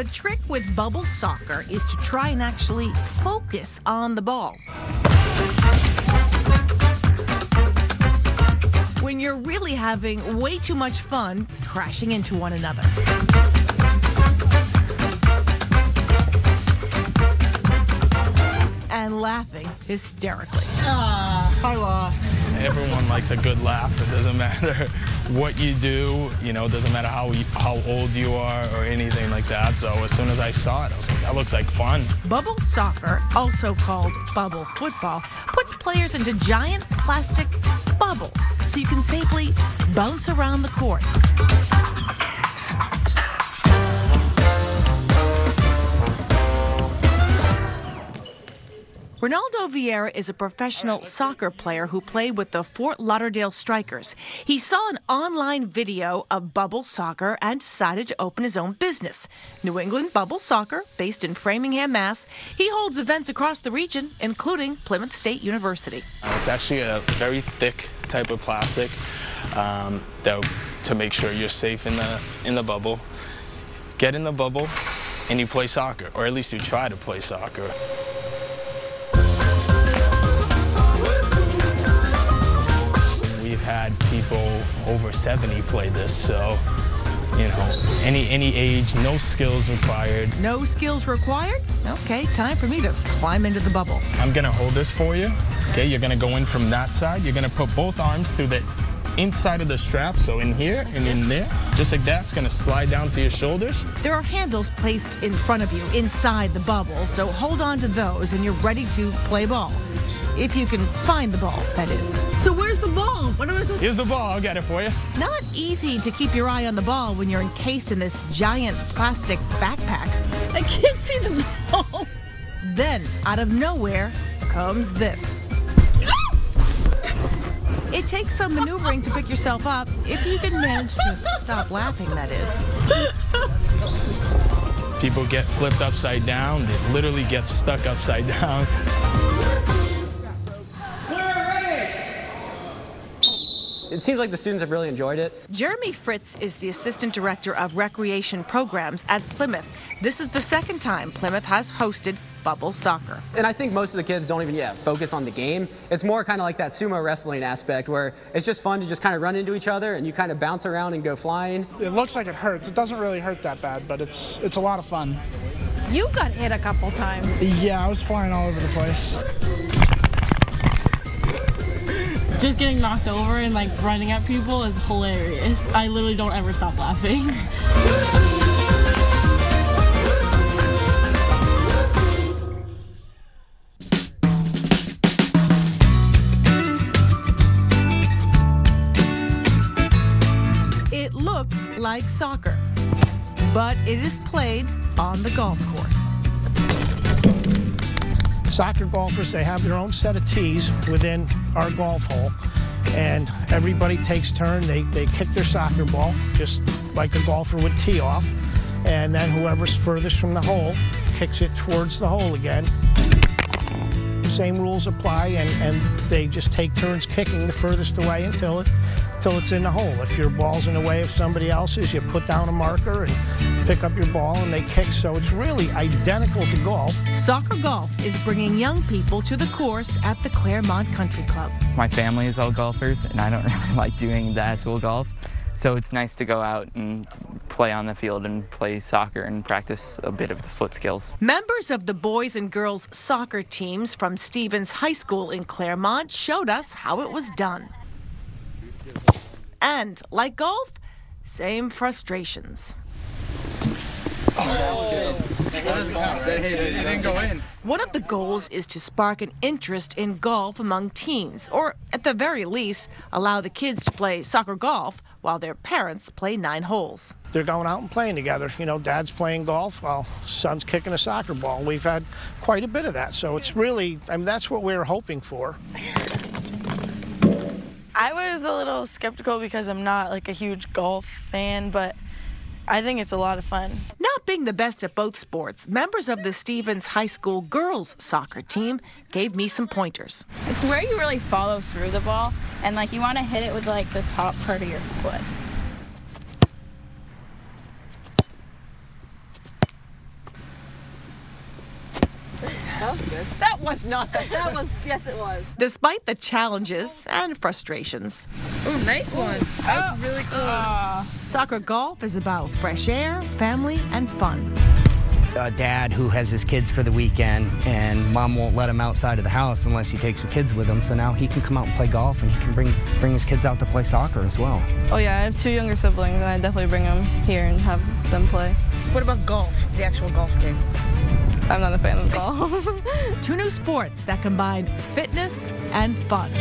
The trick with bubble soccer is to try and actually focus on the ball. When you're really having way too much fun crashing into one another. And laughing hysterically. I lost. Everyone likes a good laugh. It doesn't matter what you do, it doesn't matter how old you are or anything like that. So as soon as I saw it, I was like, that looks like fun. Bubble soccer, also called bubble football, puts players into giant plastic bubbles so you can safely bounce around the court. Ronaldo Vieira is a professional soccer player who played with the Fort Lauderdale Strikers. He saw an online video of bubble soccer and decided to open his own business. New England Bubble Soccer, based in Framingham, Mass. He holds events across the region, including Plymouth State University. It's actually a very thick type of plastic to make sure you're safe in the bubble. Get in the bubble and you play soccer, or at least you try to play soccer. We've had people over 70 play this, so, any age, no skills required. No skills required? Okay, time for me to climb into the bubble. I'm gonna hold this for you. Okay, you're gonna go in from that side. You're gonna put both arms through the inside of the strap, so in here and in there, just like that. It's gonna slide down to your shoulders. There are handles placed in front of you inside the bubble, so hold on to those and you're ready to play ball. If you can find the ball, that is. So where's the ball? What am I supposed to... Here's the ball. I'll get it for you. Not easy to keep your eye on the ball when you're encased in this giant plastic backpack. I can't see the ball. Then, out of nowhere, comes this. It takes some maneuvering to pick yourself up, if you can manage to stop laughing, that is. People get flipped upside down. They literally get stuck upside down. It seems like the students have really enjoyed it. Jeremy Fritz is the Assistant Director of Recreation Programs at Plymouth. This is the second time Plymouth has hosted bubble soccer. And I think most of the kids don't even focus on the game. It's more kind of like that sumo wrestling aspect where it's just fun to just kind of run into each other and you kind of bounce around and go flying. It looks like it hurts. It doesn't really hurt that bad, but it's a lot of fun. You got hit a couple times. Yeah, I was flying all over the place. Just getting knocked over and running at people is hilarious. I literally don't ever stop laughing. It looks like soccer, but it is played on the golf course. Soccer golfers, they have their own set of tees within our golf hole, and everybody takes turn. They kick their soccer ball, just like a golfer would tee off, and then whoever's furthest from the hole kicks it towards the hole again. Same rules apply, and they just take turns kicking the furthest away until it's in the hole. If your ball's in the way of somebody else's, you put down a marker and pick up your ball and they kick. So it's really identical to golf. Soccer golf is bringing young people to the course at the Claremont Country Club. My family is all golfers and I don't really like doing the actual golf. So it's nice to go out and play on the field and play soccer and practice a bit of the foot skills. Members of the boys and girls soccer teams from Stevens High School in Claremont showed us how it was done. And like golf, same frustrations. It didn't go in. One of the goals is to spark an interest in golf among teens, or at the very least, allow the kids to play soccer golf while their parents play 9 holes. They're going out and playing together. Dad's playing golf while son's kicking a soccer ball. We've had quite a bit of that, so it's really, that's what we're hoping for. I was a little skeptical because I'm not a huge golf fan, but I think it's a lot of fun. Not being the best at both sports, members of the Stevens High School girls soccer team gave me some pointers. It's where you really follow through the ball, and you want to hit it with the top part of your foot. was good. That was not the That was, yes it was. Despite the challenges and frustrations, Oh, nice one. That was really close. soccer golf is about fresh air, family, and fun. A dad who has his kids for the weekend, and mom won't let him outside of the house unless he takes the kids with him, so now he can come out and play golf, and he can bring his kids out to play soccer as well. Oh yeah, I have 2 younger siblings, and I definitely bring them here and have them play. What about golf, the actual golf game? I'm not a fan of golf. 2 new sports that combine fitness and fun.